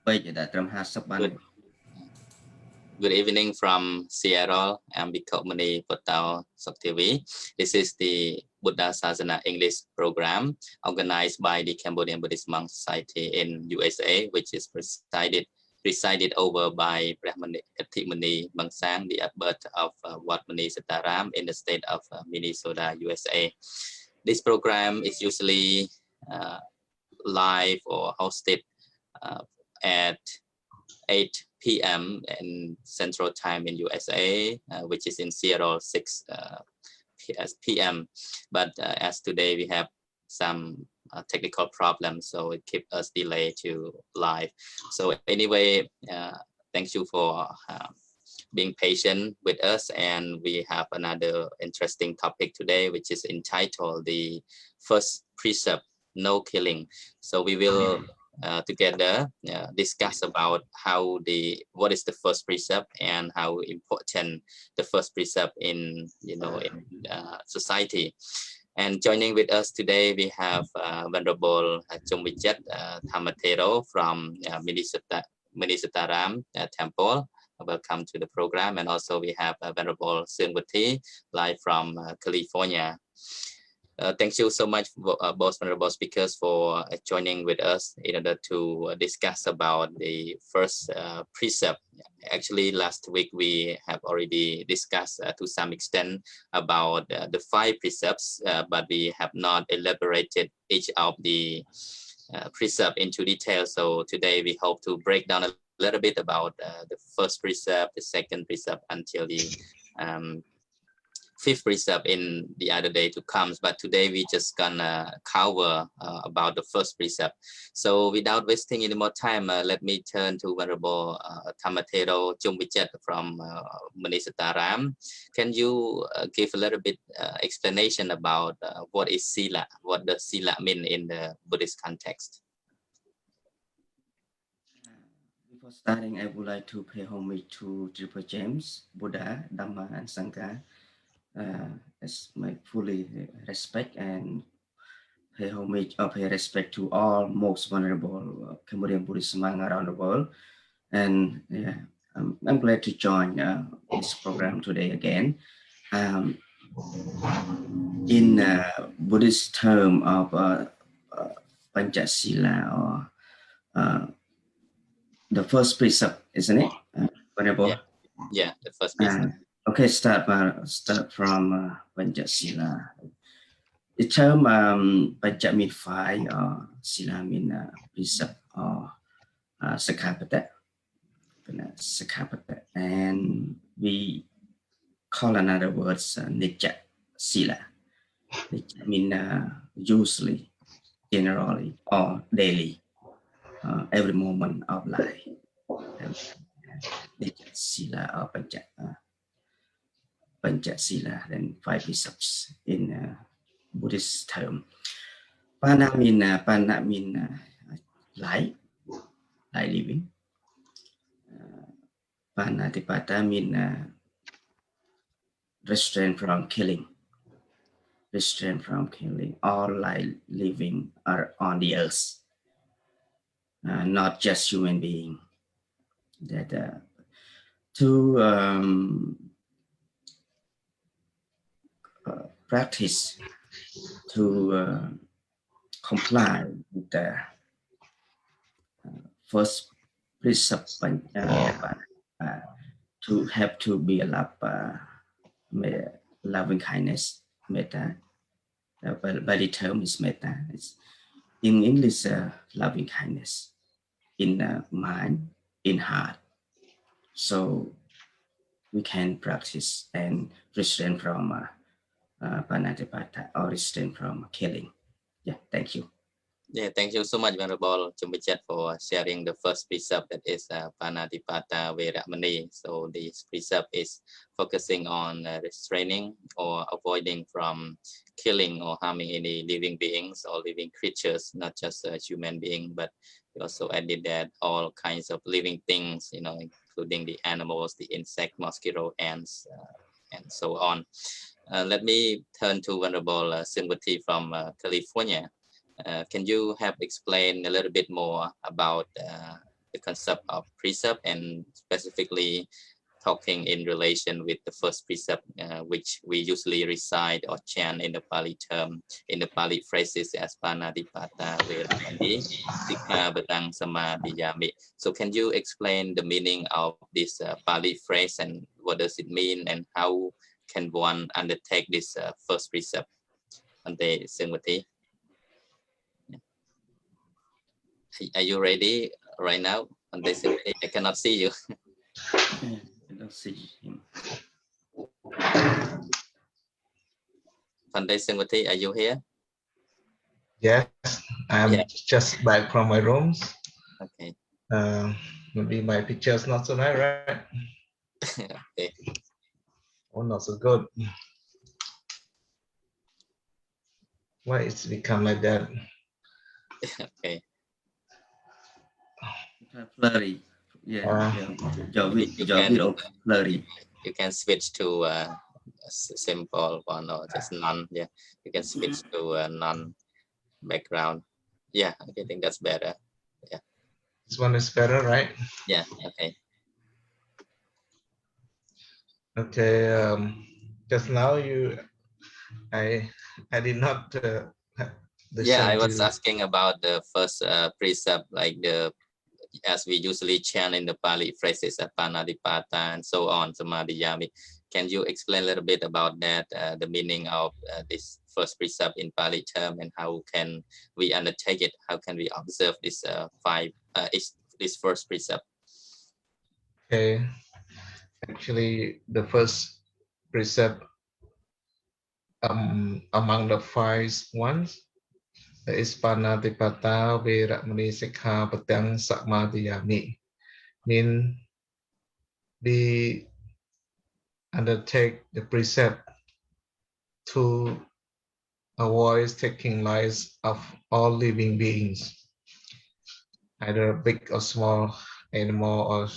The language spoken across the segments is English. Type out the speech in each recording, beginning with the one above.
Good, good evening from Seattle. I'm Bikkhomuni Potao Soktivi. This is the Buddha Sasana English program organized by the Cambodian Buddhist Monk Society in USA, which is presided over by Brahmani Kathimani Bangsang, the abbot of Wat Mani Sitaram in the state of Minnesota, USA. This program is usually live or hosted at 8 p.m. in Central Time in USA, which is in Seattle 6 p.m. But as today we have some technical problems, so it keeps us delayed to live. So anyway, thank you for being patient with us, and we have another interesting topic today, which is entitled the first precept, no killing. So we will together discuss about what is the first precept and how important the first precept in society. And joining with us today we have Venerable Chomvichet Thamatero from Minnesota Ram Temple. Welcome to the program. And also we have Venerable Sungwati live from California. Thank you so much, both Venerable speakers, for joining with us in order to discuss about the first precept. Actually, last week we have already discussed to some extent about the 5 precepts, but we have not elaborated each of the precept into detail. So today we hope to break down a little bit about the first precept, the second precept, until the 5th precept in the other day to come. But today we just gonna cover about the first precept. So without wasting any more time, let me turn to Venerable Thamatero Chomvichet from Minnesota Ram. Can you give a little bit explanation about what is sila, what does sila mean in the Buddhist context? Before starting, I would like to pay homage to Triple James, Buddha, Dhamma, and Sangha. As my fully respect and pay homage or pay respect to all most vulnerable Cambodian Buddhist monks around the world. And yeah, I'm glad to join this program today again. In Buddhist term of Panchasila or the first precept, isn't it? Venerable? Yeah, the first precept. Okay, start from Panchasila. The term Pancha mean 5 or Sila mean precept or Sakapata. And we call another words Nitya Sila. Nitya mean usually, generally, or daily, every moment of life. Nitya Sila or Pancha Sila, then 5 precepts in Buddhist term. Pana mean life living. Panatipata mean restraint from killing. Restraint from killing. All life living are on the earth, not just human being. That to practice, to comply with the first precept, to have to be a loving kindness, metta. By the term is metta. It's in English, loving kindness in mind, in heart. So we can practice and restrain from panatipata or restrain from killing. Yeah, thank you. Yeah, thank you so much, Venerable Chomvichet, for sharing the first precept, that is Panatipata Veramani. So this precept is focusing on restraining or avoiding from killing or harming any living beings or living creatures, not just a human being, but we also added that all kinds of living things, including the animals, the insect, mosquito, ants, and so on. Let me turn to Venerable Sungwati from California. Can you have explained a little bit more about the concept of precept, and specifically talking in relation with the first precept, which we usually recite or chant in the Pali term, in the Pali phrases as Panadipata, Veramani, Sikha, Badang, Samadhiyami. So can you explain the meaning of this Pali phrase and what does it mean, and how can one undertake this first precept? Ante Singwati, are you ready right now? Ante Singwati, I cannot see you. I don't see him. Ante Singwati, are you here? Yes, I'm just back from my rooms. Okay. Maybe my picture's not so nice, right? Okay. Oh, not so good. Why it's become like that? Okay. Blurry. Yeah. Maybe Blurry. you can switch to a simple one or just none. Yeah, you can switch to a none background. Yeah, I think that's better. Yeah. This one is better, right? Yeah. Okay. Okay. Just now I did not Yeah, I listen was to. asking about the first precept, like as we usually chant in the Pali phrases, Panadipata and so on, Samadhiyami. Can you explain a little bit about that, the meaning of this first precept in Pali term, and how can we undertake it? How can we observe this this first precept? Okay. Actually, the first precept among the 5 ones is Panatipata Veramani Sikha Patang Samadhiyami. Mean we undertake the precept to avoid taking lives of all living beings, either big or small, animal or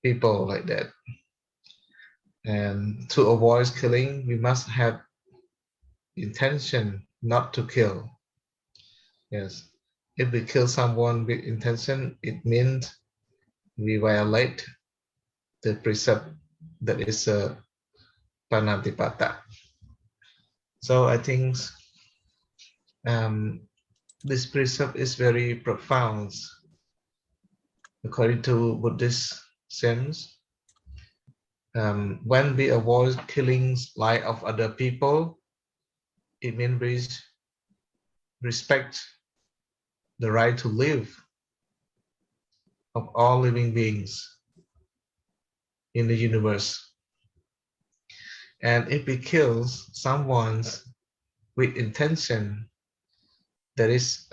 people like that. And to avoid killing, we must have intention not to kill. Yes. If we kill someone with intention, it means we violate the precept that is Panatipata. So I think this precept is very profound. According to Buddhist sense, when we avoid killing life of other people, it means we respect the right to live of all living beings in the universe. And if we kill someone with intention, that is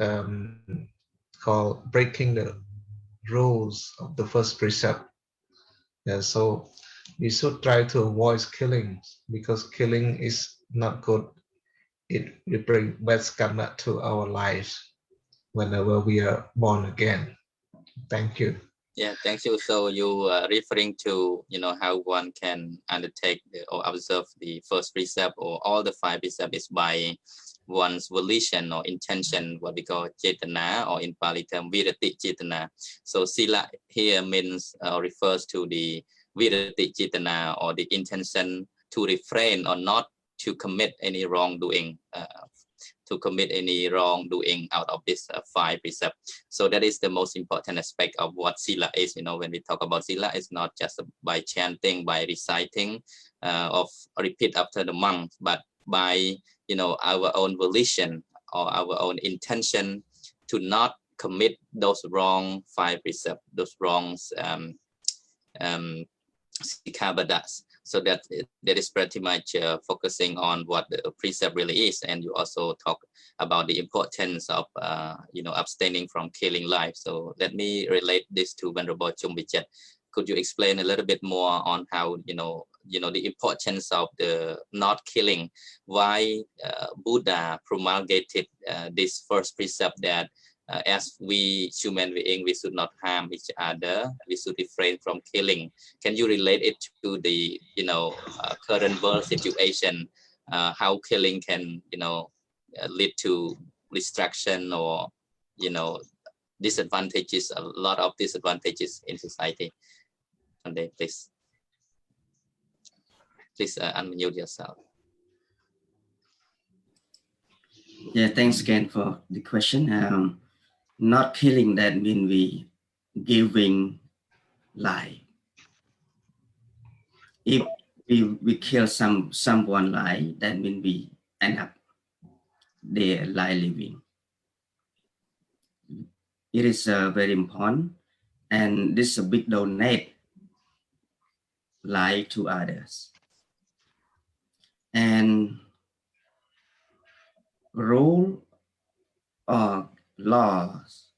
called breaking the rules of the first precept. Yeah, so we should try to avoid killing, because killing is not good. It will bring bad karma to our lives whenever we are born again. Thank you. Yeah, thank you. So you are referring to, how one can undertake or observe the first precept or all the 5 precepts is by one's volition or intention, what we call chetana, or in Pali term virati chetana. So sila here means refers to the virati chetana, or the intention to refrain or not to commit any wrongdoing. Out of this 5 precepts. So that is the most important aspect of what sila is. When we talk about sila, it's not just by chanting, by reciting, of repeat after the monk, but by our own volition or our own intention to not commit those wrong 5 precepts, those wrongs, sikhabadas. So that is pretty much focusing on what the precept really is. And you also talk about the importance of abstaining from killing life. So let me relate this to Venerable Chumbichet. Could you explain a little bit more on how the importance of the not killing? Why Buddha promulgated this first precept that as we human beings, we should not harm each other. We should refrain from killing. Can you relate it to the current world situation? How killing can lead to destruction, or disadvantages, a lot of disadvantages in society. And then please unmute yourself. Yeah, thanks again for the question. Not killing, that means we giving life. If we kill someone life, that means we end up their life living. It is very important, and this is a big donate life to others. And rule or laws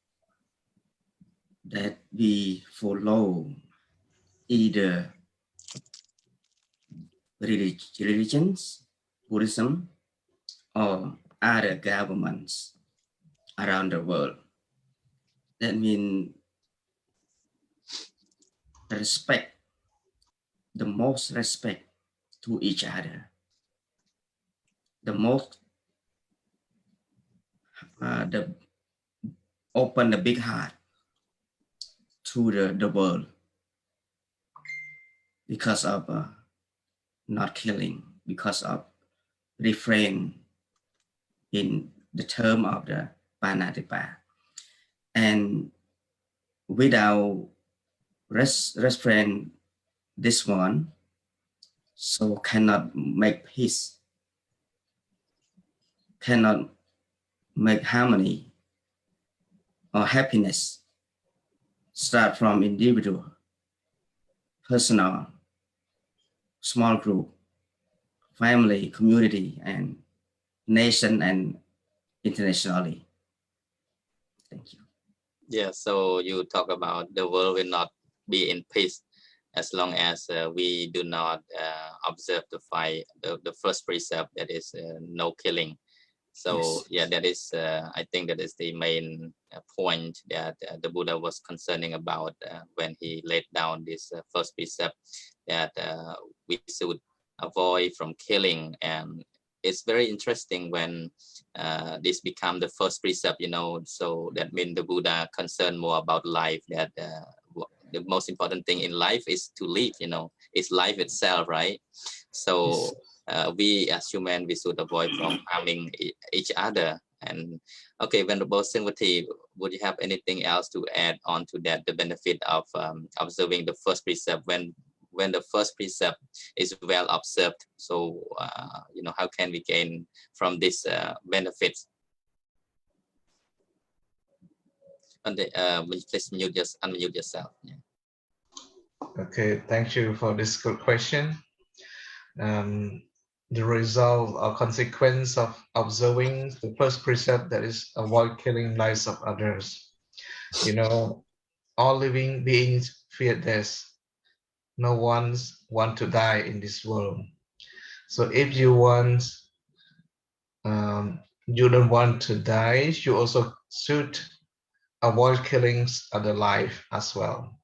that we follow, either religions, Buddhism, or other governments around the world. That means respect, the most respect to each other, the most the open the big heart to the world, because of not killing, because of refrain in the term of the Panatipa. And without restrain this one, so cannot make peace, cannot make harmony or happiness. Start from individual, personal, small group, family, community, and nation, and internationally. Thank you. Yeah, so you talk about the world will not be in peace as long as we do not observe the first precept, that is no killing. So Yes. yeah, that is I think that is the main point that the Buddha was concerning about when he laid down this first precept, that we should avoid from killing. And it's very interesting when this become the first precept, so that means the Buddha concerned more about life, that the most important thing in life is to live, it's life itself, right? So Yes. We as human, we should avoid from harming each other. And okay, Venerable Singvati, would you have anything else to add on to that, the benefit of observing the first precept? When the first precept is well observed, so how can we gain from this benefits? And please unmute yourself. Yeah. Okay, thank you for this good question. The result or consequence of observing the first precept, that is avoid killing lives of others. All living beings fear death. No one want to die in this world. So if you don't want to die, you also should avoid killing other life as well.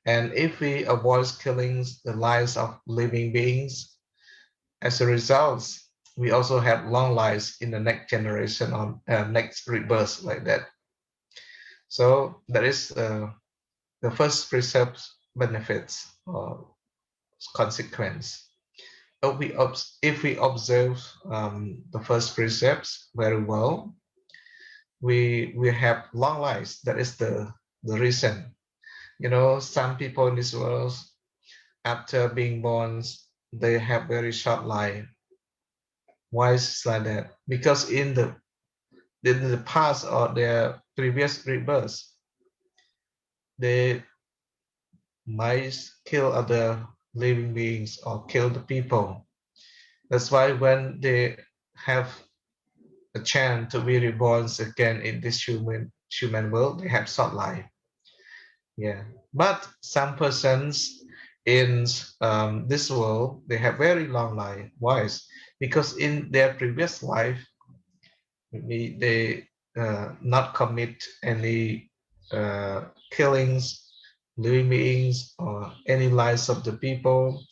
And if we avoid killing the lives of living beings, as a result, we also have long lives in the next generation or next rebirth, like that. So that is the first precept benefits or consequence. If we observe the first precepts very well, we have long lives. That is the reason. Some people in this world, after being born, they have very short life. Why is it like that? Because in the past or their previous rebirths, they might kill other living beings or kill the people. That's why when they have a chance to be reborn again in this human world, they have short life. Yeah, but some persons in this world, they have very long life. Why? Because in their previous life, maybe they not commit any killings, living beings, or any lives of the people.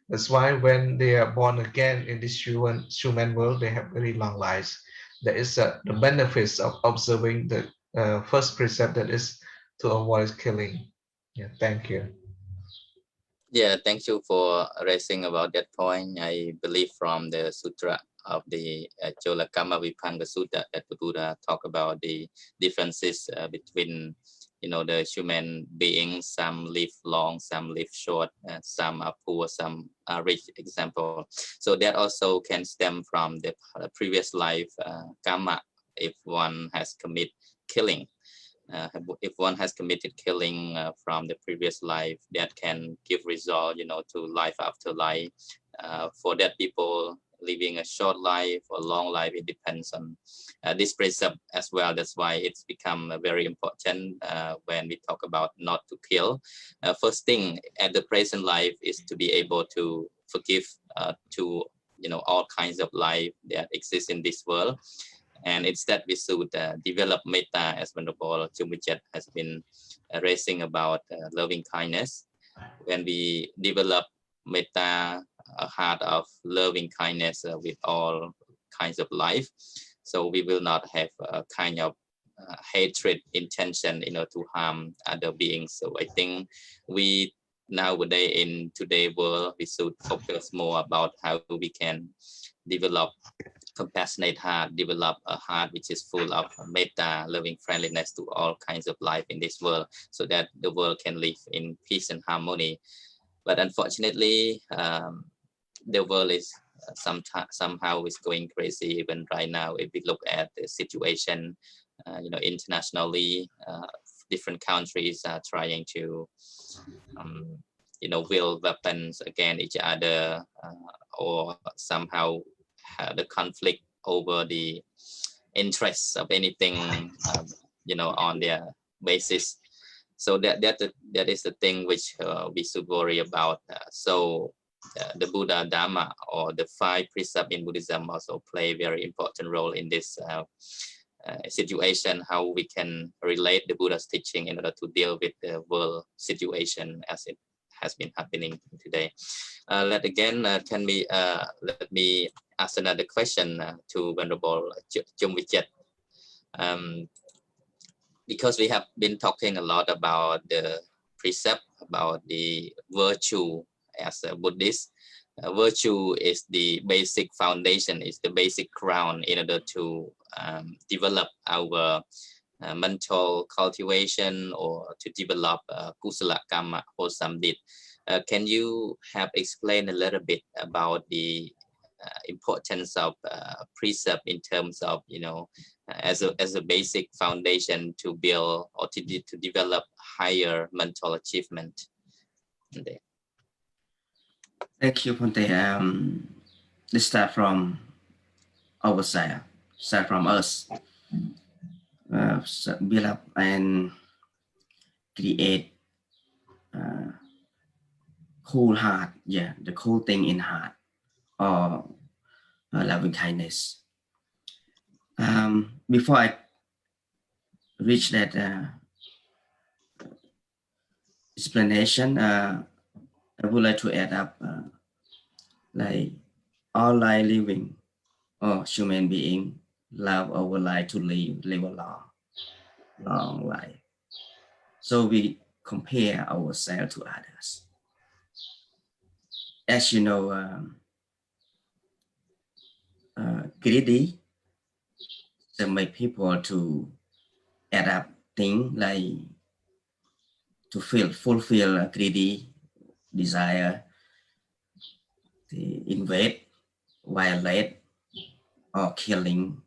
That's why when they are born again in this human world, they have very long lives. That is the benefits of observing the first precept, that is to avoid killing. Yeah, thank you. Yeah, thank you for raising about that point. I believe from the sutra of the Cholakama Vipanga Sutta that the Buddha talk about the differences between, the human beings. Some live long, some live short, some are poor, some are rich. Example. So that also can stem from the previous life karma. If one has commit killing, if one has committed killing from the previous life, that can give result, to life after life. For that people living a short life or long life, it depends on this precept as well. That's why it's become very important when we talk about not to kill. First thing at the present life is to be able to forgive to all kinds of life that exist in this world. And instead, we should develop metta, as Venerable Chumichet has been raising about loving kindness. When we develop metta, a heart of loving kindness with all kinds of life, so we will not have a kind of hatred intention, to harm other beings. So I think we nowadays in today's world, we should focus more about how we can develop compassionate heart, develop a heart which is full of metta, loving friendliness to all kinds of life in this world, so that the world can live in peace and harmony. But unfortunately, the world is somehow is going crazy even right now. If we look at the situation, internationally, different countries are trying to um, wield weapons against each other, or somehow the conflict over the interests of anything, on their basis. So that is the thing which we should worry about. The Buddha Dharma, or the 5 precepts in Buddhism, also play a very important role in this situation, how we can relate the Buddha's teaching in order to deal with the world situation as it has been happening today. Let me ask another question to Venerable Chumvichet. Because we have been talking a lot about the precept, about the virtue as a Buddhist. Virtue is the basic foundation, is the basic ground in order to develop our mental cultivation, or to develop kusala karma, wholesome deed. Can you have explained a little bit about the importance of precept in terms of, as a basic foundation to build or to develop higher mental achievement? Thank you, Ponte. Let's start from ourselves, start from us. Build up and create cool heart. Yeah, the cool thing in heart, or loving kindness. Before I reach that explanation, I would like to add up like all life living or human being love our life to live a long life. So we compare ourselves to others. As you know, greedy to make people to add up things like to fulfill a greedy desire, to invade, violate, or killing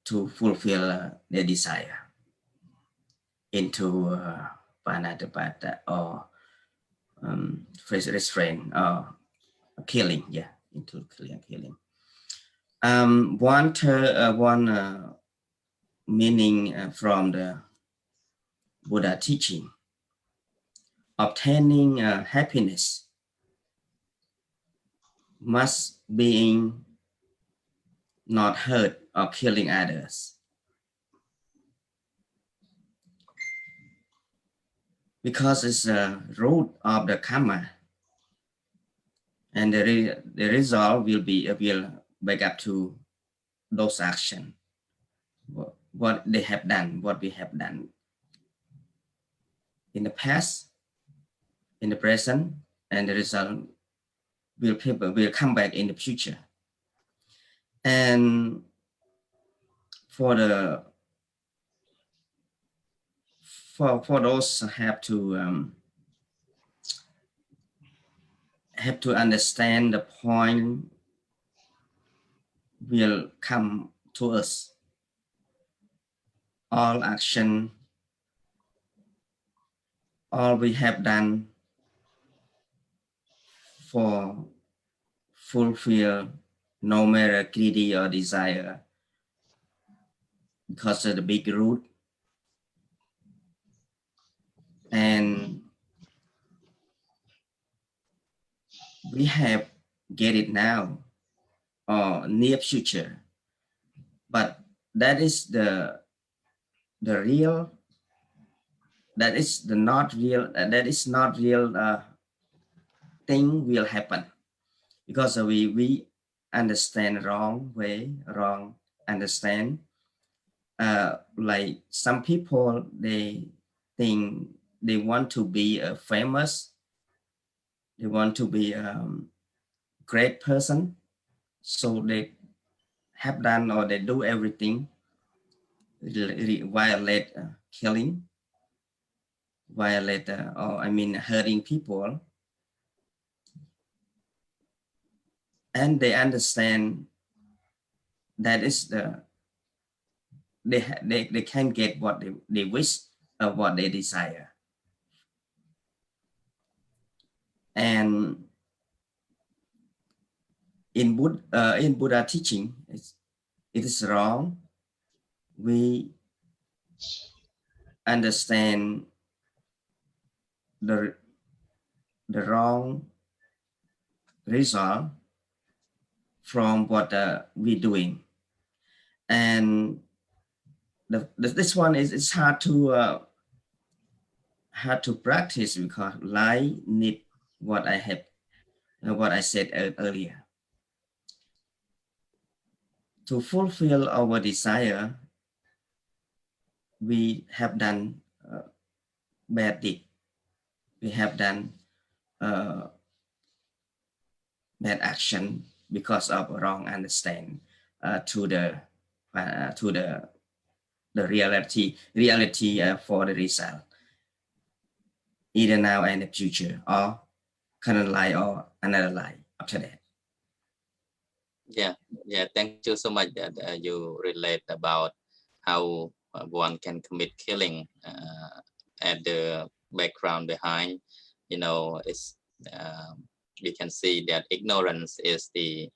to fulfill their desire into panatapata, or restraint, or killing, yeah, into killing. One meaning from the Buddha teaching, obtaining happiness must being not hurt or killing others, because it's a root of the karma, and the result will back up to those actions what they have done, what we have done in the past, in the present, and the result will come back in the future. And for the for those have to understand the point will come to us. All action, all we have done for fulfill no matter greedy or desire, because of the big root. And we have get it now or near future, but that is the real, that is the not real, that is not real thing will happen, because we understand wrong way, wrong understand. Like some people, they think they want to be a famous, they want to be a great person, so they have done or they do everything, violate killing, violate or I mean hurting people, and they understand that is the they can get what they wish or what they desire. And in Buddha teaching, it is wrong. We understand the wrong result from what we're doing. And this one is it's hard to practice, because life need what I have, what I said earlier. To fulfill our desire, we have done bad deed. We have done bad action because of wrong understanding to the reality for the result, either now and the future, or current life or another life after that. Yeah, thank you so much that you relate about how one can commit killing at the background behind. It's we can see that ignorance is the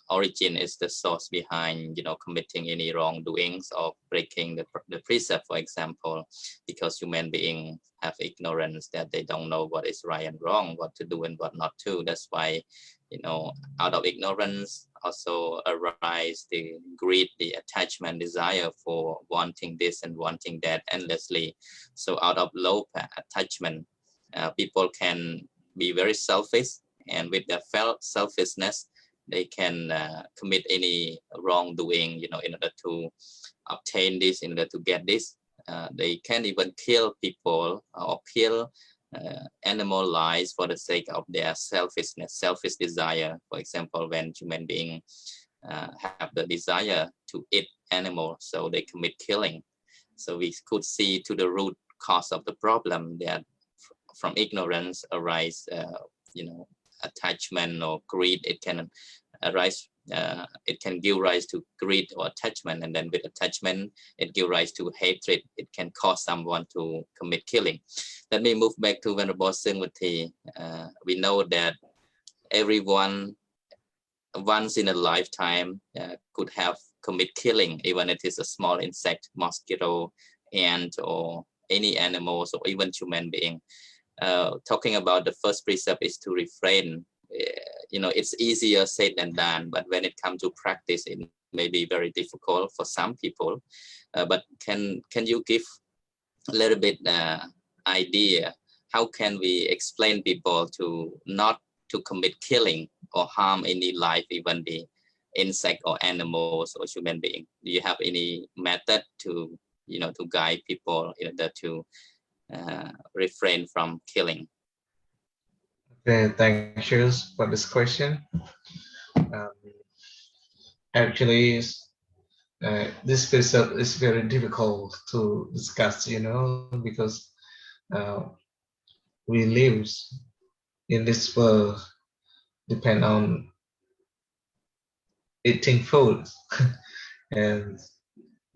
origin, is the source behind committing any wrongdoings or breaking the precept, for example, because human beings have ignorance that they don't know what is right and wrong, what to do and what not to. That's why out of ignorance also arise the greed, the attachment, desire for wanting this and wanting that endlessly. So out of low attachment, people can be very selfish, and with their selfishness they can commit any wrongdoing in order to obtain this, in order to get this. They can even kill people or kill animal lives for the sake of their selfishness, selfish desire. For example, when human beings have the desire to eat animals, so they commit killing. So we could see to the root cause of the problem that from ignorance arise attachment or greed. It can arise, it can give rise to greed or attachment, and then with attachment it give rise to hatred. It can cause someone to commit killing. Let me move back to Venerable Singwati. We know that everyone once in a lifetime could have commit killing, even it is a small insect, mosquito, ant, or any animals, or even human being. Talking about the first precept is to refrain. It's easier said than done, but when it comes to practice, it may be very difficult for some people. But can you give a little bit idea how can we explain people to not to commit killing or harm any life, even insect or animals or human being? Do you have any method to to guide people in order to refrain from killing? Okay, thank you for this question. Um, Actually, this precept is very difficult to discuss, because uh, we live in this world depend on eating food, and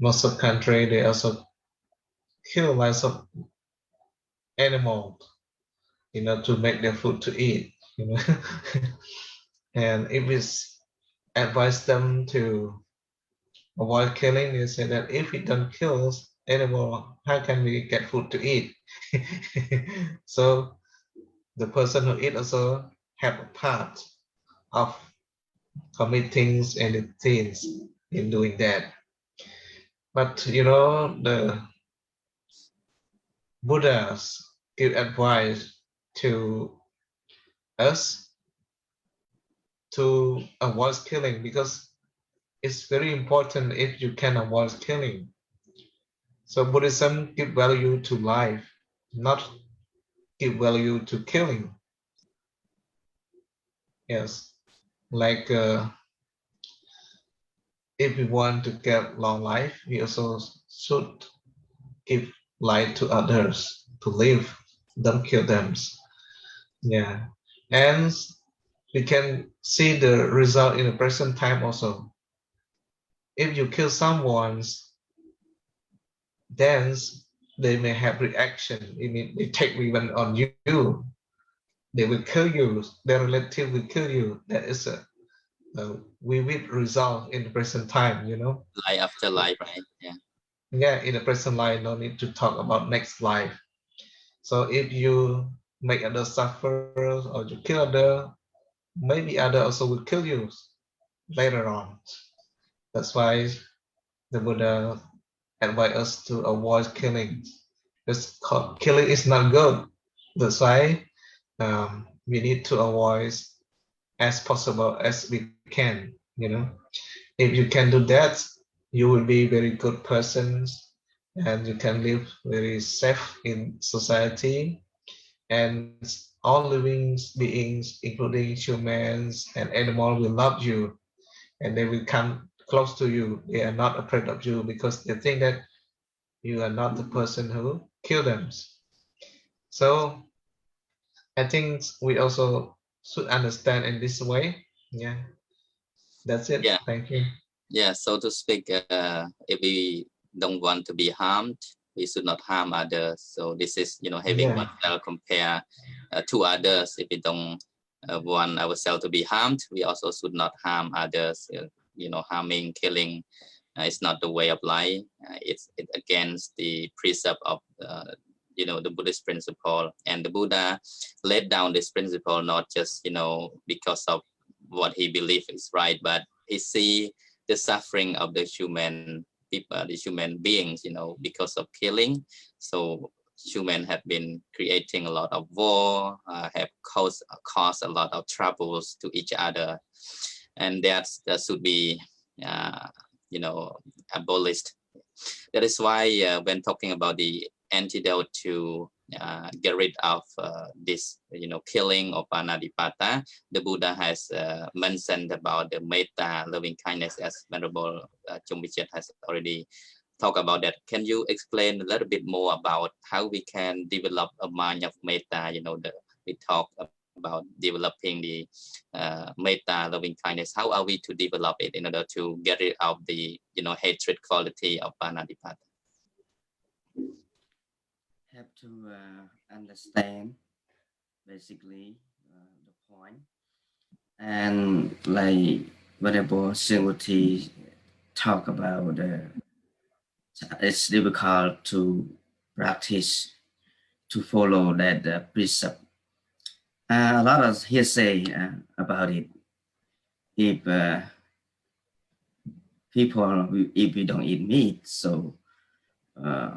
most of country they also kill lots of animals, to make their food to eat. And if we advise them to avoid killing, they say that if we don't kill animal, how can we get food to eat? So the person who eat also have a part of committing any things in doing that. But the Buddhas give advice to us to avoid killing, because it's very important if you can avoid killing. So Buddhism give value to life, not give value to killing. Yes, like if we want to get long life, we also should give life to others to live. Don't kill them. Yeah, and we can see the result in the present time also. If you kill someone, then they may have reaction. I mean, they take revenge on you. They will kill you. Their relative will kill you. That is a vivid result in the present time. Life after life, right? Yeah. Yeah, in the present life, no need to talk about next life. So if you make others suffer or you kill other, maybe other also will kill you later on. That's why the Buddha advise us to avoid killing. Because killing is not good. That's why we need to avoid as possible as we can. If you can do that, you will be very good person, and you can live very safe in society, and all living beings, including humans and animals, will love you, and they will come close to you. They are not afraid of you because they think that you are not the person who killed them. So I think we also should understand in this way. Yeah, that's it. Yeah. Thank you. Yeah, so to speak, if we don't want to be harmed, we should not harm others. So this is, having Yeah, oneself compare to others. If we don't want ourselves to be harmed, we also should not harm others. Harming, killing is not the way of life. It's against the precept of the Buddhist principle. And the Buddha laid down this principle not just because of what he believes is right, but he see the suffering of the human people, the human beings, because of killing. So human have been creating a lot of war, have caused a lot of troubles to each other, and that should be uh, abolished. That is why when talking about the antidote to get rid of this, killing or panadipata, the Buddha has mentioned about the metta, loving kindness, as Venerable Chomichet has already talked about that. Can you explain a little bit more about how we can develop a mind of metta? We talk about developing the metta, loving kindness. How are we to develop it in order to get rid of the hatred quality of panadipata? Have to understand basically the point, and like whatever Singwati talk about, it's difficult to practice to follow that precept. A lot of hearsay about it. If people, if we don't eat meat, so uh,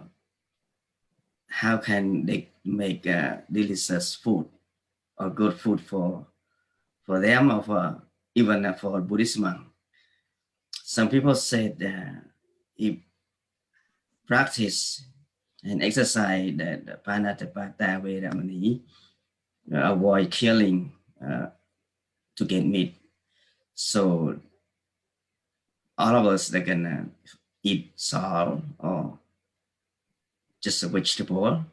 how can they make delicious food or good food for them, or for even for Buddhism? Some people said if practice and exercise the Panatapata Vedamani, avoid killing to get meat. So all of us they can eat salt or just a vegetable.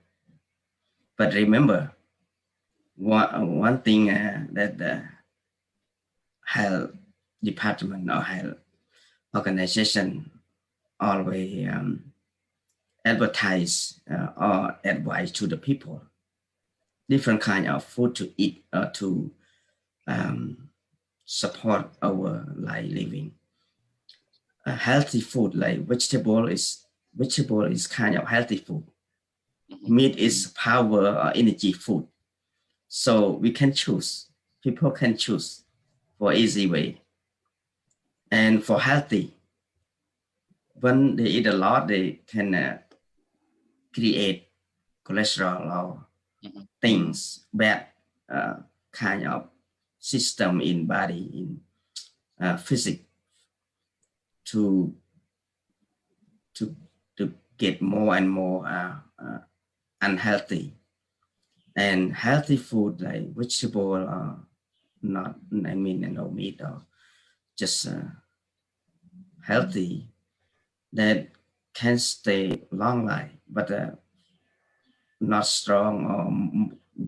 But remember, one thing that the health department or health organization always advertise or advise to the people different kind of food to eat or to um, support our life living. Healthy food like vegetable is kind of healthy food. Meat is power or energy food. So we can choose. People can choose for easy way. And for healthy, when they eat a lot, they can create cholesterol or things bad kind of system in body in physics to to to get more and more unhealthy. And healthy food like vegetable or not, I mean, no meat or just healthy that can stay long life, but not strong or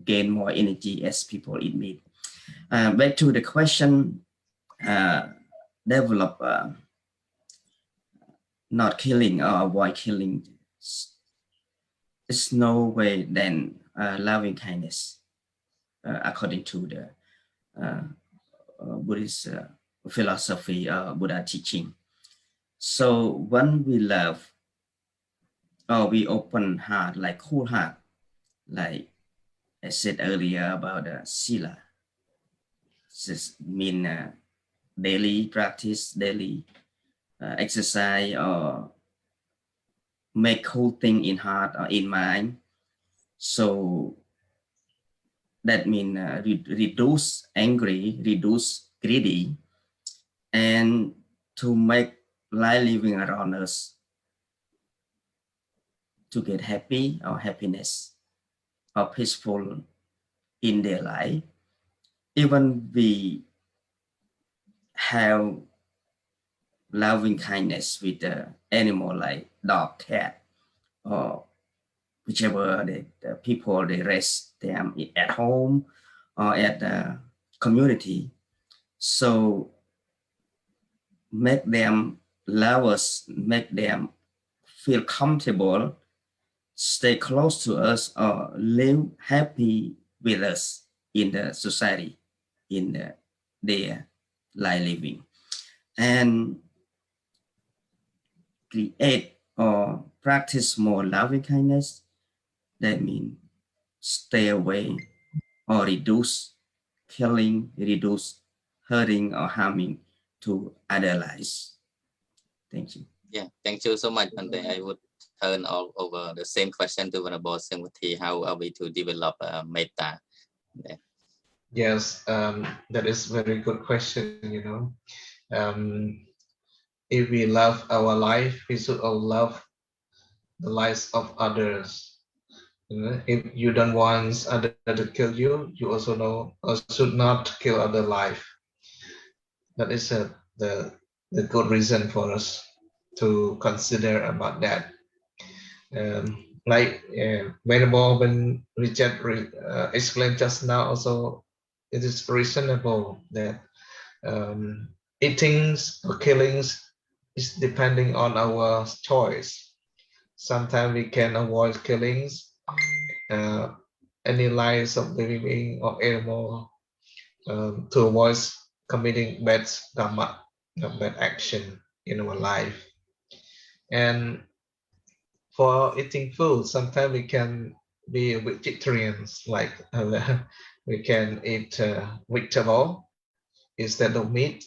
gain more energy as people eat meat. Back to the question, uh, develop not killing or avoid killing. There's no way than loving kindness, according to the uh, Buddhist philosophy, Buddha teaching. So when we love, or we open heart, like cool heart, like I said earlier about the sila, this mean daily practice, daily exercise, or make cool thing in heart or in mind. So that mean reduce angry, reduce greedy, and to make life living around us to get happy or happiness or peaceful in their life. Even we have loving kindness with the animal like dog, cat, or whichever the people they raise them at home or at the community. So make them love us, make them feel comfortable, stay close to us, or live happy with us in the society, in their life living. And create or practice more loving kindness. That means stay away or reduce killing, reduce hurting or harming to other lives. Thank you. Yeah, thank you so much, Bante. I would turn all over the same question to Venerable Sengwati. How are we to develop metta? Yeah. Yes, that is very good question. Um, if we love our life, we should all love the lives of others. If you don't want others to kill you, you also know or should not kill other life. That is the good reason for us to consider about that. Like Venerable when Richard explained just now, also it is reasonable that eatings or killings is depending on our choice. Sometimes we can avoid killings, uh, any lives of living being or animal, to avoid committing bad dhamma, bad action in our life. And for eating food, sometimes we can be vegetarians, like we can eat vegetable instead of meat.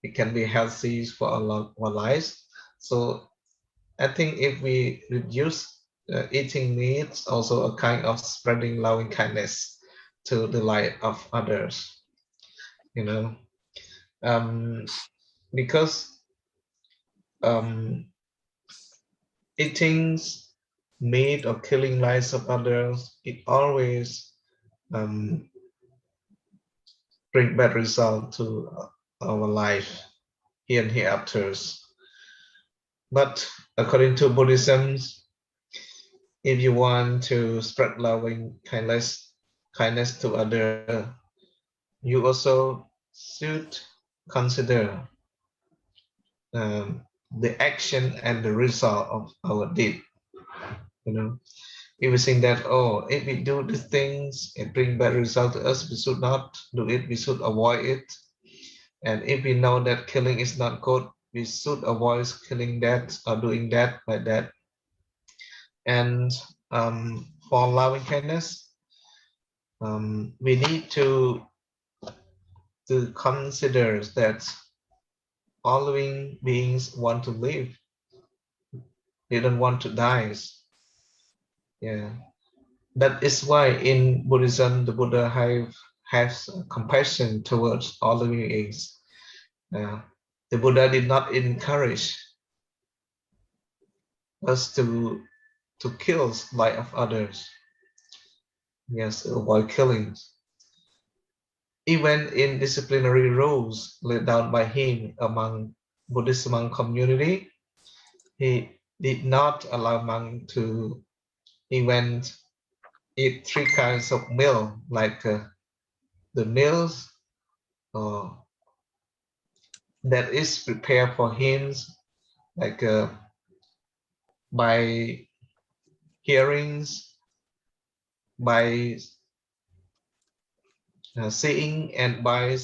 It can be healthy for our lives. So I think if we reduce eating meat, also a kind of spreading loving kindness to the life of others, you know, because eating meat or killing lives of others, it always bring bad result to our life here and hereafters. But according to Buddhism, if you want to spread loving kindness to other, you also should consider um, the action and the result of our deed. You know, if we think that, oh, if we do these things, it bring bad result to us, we should not do it. We should avoid it. And if we know that killing is not good, we should avoid killing that or doing that like that. And for loving kindness, we need to consider that all living beings want to live. They don't want to die. Yeah, that is why in Buddhism the Buddha has compassion towards all living beings. The Buddha did not encourage us to kill life of others. Yes, avoid killings. Even in disciplinary rules laid down by him among Buddhist monk community, he did not allow monk to even eat three kinds of meal, like the meals uh, that is prepared for him, like by hearings, by seeing, and by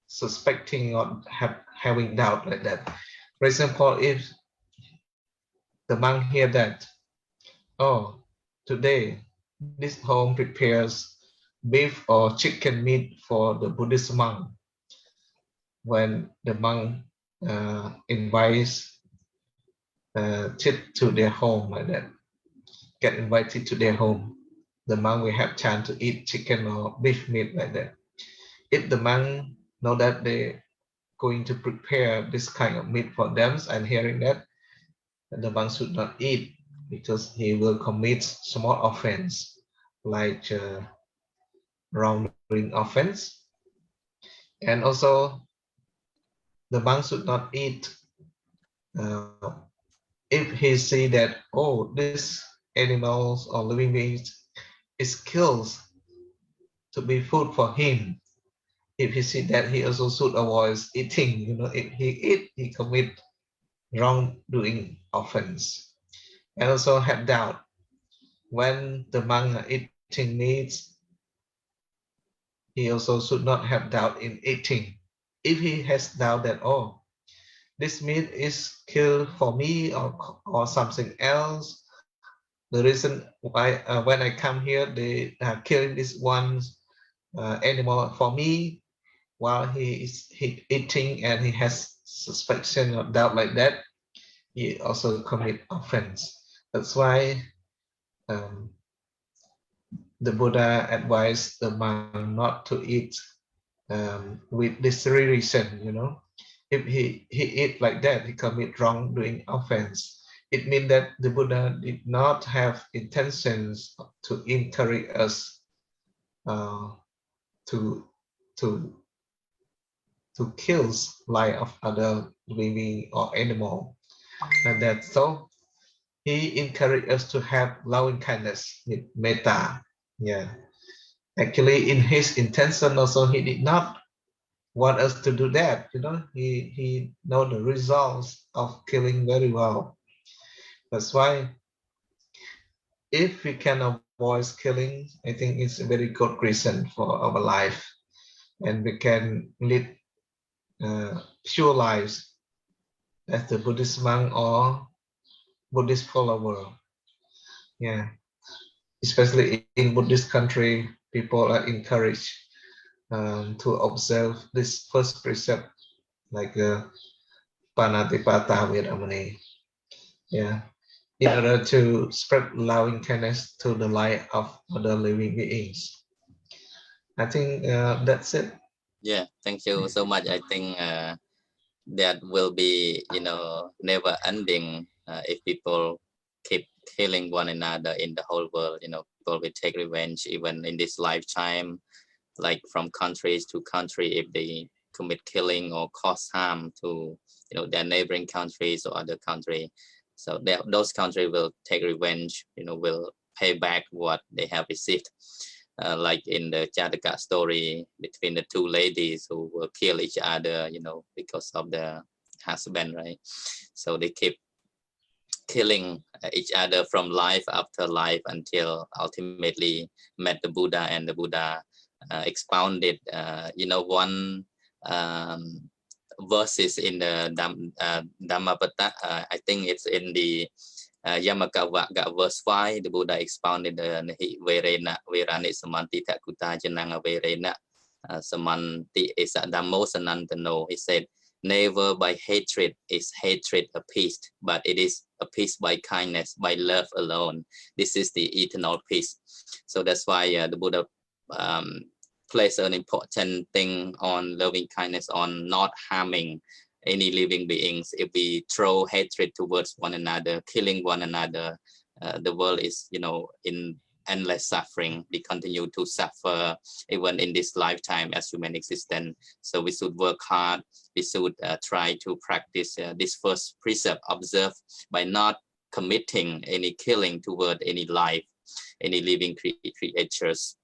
suspecting or having doubt like that. For example, if the monk hear that, oh, today this home prepares beef or chicken meat for the Buddhist monk, when the monk invites to their home like that, get invited to their home, the monk will have chance to eat chicken or beef meat like that. If the monk know that they going to prepare this kind of meat for them, and hearing that, the monk should not eat, because he will commit small offense, like wrongdoing offense. And also the monk should not eat uh, if he see that, oh, this animals or living beings is killed to be food for him. If he see that, he also should avoid eating. If he eat, he commit wrongdoing offense. And also have doubt. When the monk are eating meat, he also should not have doubt in eating. If he has doubt that, oh, this meat is killed for me, or something else, the reason why when I come here they are killing this one animal for me, while he eating and he has suspicion or doubt like that, he also commit offense. That's why um, the Buddha advised the monk not to eat with this reason. If he eat like that, he commit wrongdoing offense. It means that the Buddha did not have intentions to encourage us uh, to to to kill life of other living or animal, and that so he encouraged us to have loving kindness with metta. Yeah, actually in his intention also, he did not want us to do that. He know the results of killing very well. That's why if we can avoid killing, I think it's a very good reason for our life, and we can lead pure lives as the Buddhist monk or Buddhist follower. Yeah, especially in Buddhist country, people are encouraged to observe this first precept, like Panatipata Vedamani. Yeah, in order to spread loving kindness to the life of other living beings. I think that's it. Yeah, thank you so much. I think that will be, never ending if people keep killing one another in the whole world. People will take revenge even in this lifetime, like from countries to country, if they commit killing or cause harm to their neighboring countries or other country. So those countries will take revenge, will pay back what they have received. Like in the Jataka story between the two ladies who will kill each other, because of the husband, right? So they keep killing each other from life after life until ultimately met the Buddha, and the Buddha expounded, one verses in the Dhammapada. I think it's in the Yamakavaga verse 5. The Buddha expounded the Verena Verani Samanti Takuta Jananga Verena Samanti is Dhammo Sanantano. He said, never by hatred is hatred appeased, but it is appeased by kindness, by love alone. This is the eternal peace. So that's why the Buddha place an important thing on loving kindness, on not harming any living beings. If we throw hatred towards one another, killing one another, the world is, in endless suffering. We continue to suffer even in this lifetime as human existence. So we should work hard. We should try to practice this first precept, observe by not committing any killing toward any life, any living creatures.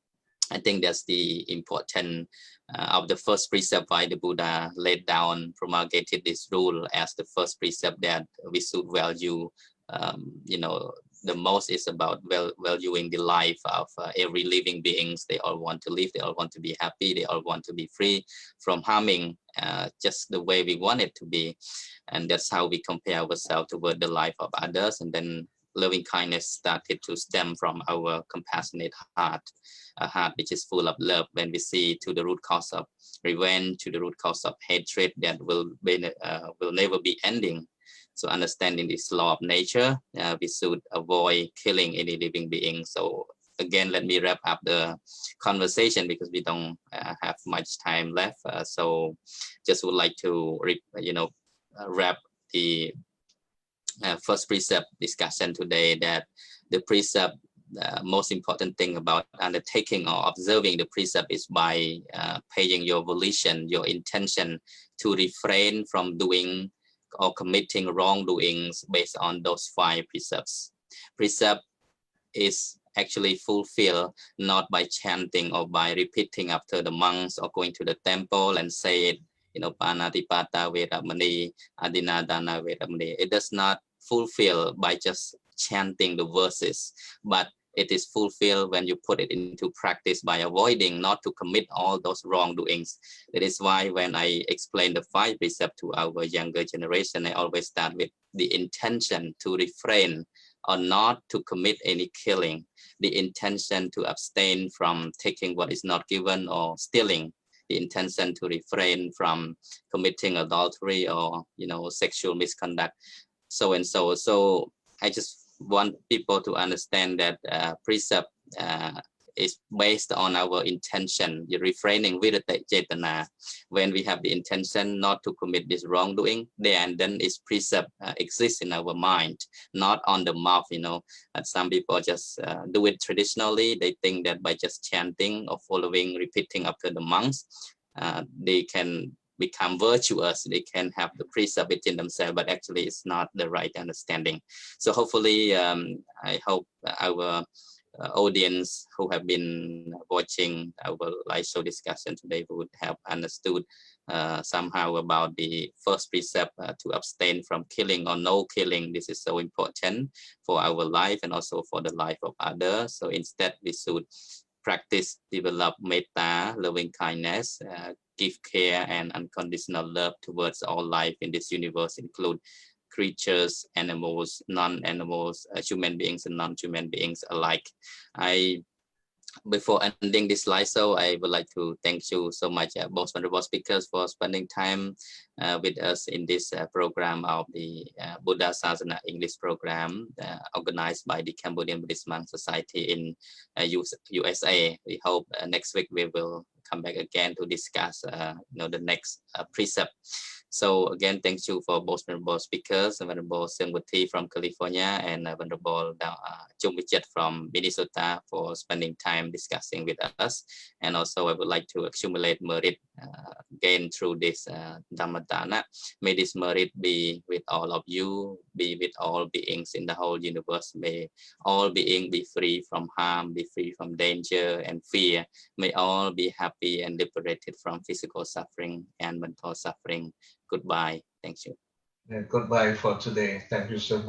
I think that's the important of the first precept why the Buddha laid down, promulgated this rule as the first precept, that we should value, the most is about valuing the life of every living beings. They all want to live, they all want to be happy, they all want to be free from harming, just the way we want it to be. And that's how we compare ourselves toward the life of others. And then loving kindness started to stem from our compassionate heart, a heart which is full of love. When we see to the root cause of revenge, to the root cause of hatred, that will never be ending. So understanding this law of nature, we should avoid killing any living being. So again, let me wrap up the conversation because we don't have much time left. So just would like to wrap the first precept discussion today, that the precept, most important thing about undertaking or observing the precept is by paying your volition, your intention to refrain from doing or committing wrongdoings based on those 5 precepts. Precept is actually fulfilled not by chanting or by repeating after the monks or going to the temple and say it, Panatipata Vedamani, Adinadana Vedamani. It does not fulfill by just chanting the verses, but it is fulfilled when you put it into practice by avoiding not to commit all those wrongdoings. That is why when I explain the 5 precepts to our younger generation, I always start with the intention to refrain or not to commit any killing, the intention to abstain from taking what is not given or stealing, the intention to refrain from committing adultery or sexual misconduct, so and so. So I just want people to understand that precept is based on our intention. You're refraining virata cetana. When we have the intention not to commit this wrongdoing, then its precept exists in our mind, not on the mouth. And some people just do it traditionally. They think that by just chanting or following, repeating after the monks, they can become virtuous, they can have the precept within themselves, but actually it's not the right understanding. So hopefully I hope our audience who have been watching our live show discussion today would have understood somehow about the first precept, to abstain from killing or no killing. This is so important for our life and also for the life of others. So instead we should practice, develop metta, loving kindness, give care and unconditional love towards all life in this universe, include creatures, animals, non-animals, human beings and non-human beings alike. Before ending this slide, so I would like to thank you so much, both wonderful speakers, for spending time with us in this program of the Buddha Sasana English program, organized by the Cambodian Buddhist Monk Society in USA. We hope next week we will come back again to discuss the next precept. So again, thank you for both venerable speakers, Venerable Sengwati from California and Venerable Chung Wichet from Minnesota for spending time discussing with us. And also I would like to accumulate merit gain through this Dhammadana. May this merit be with all of you, be with all beings in the whole universe. May all beings be free from harm, be free from danger and fear. May all be happy and liberated from physical suffering and mental suffering. Goodbye. Thank you. Yeah, goodbye for today. Thank you so much.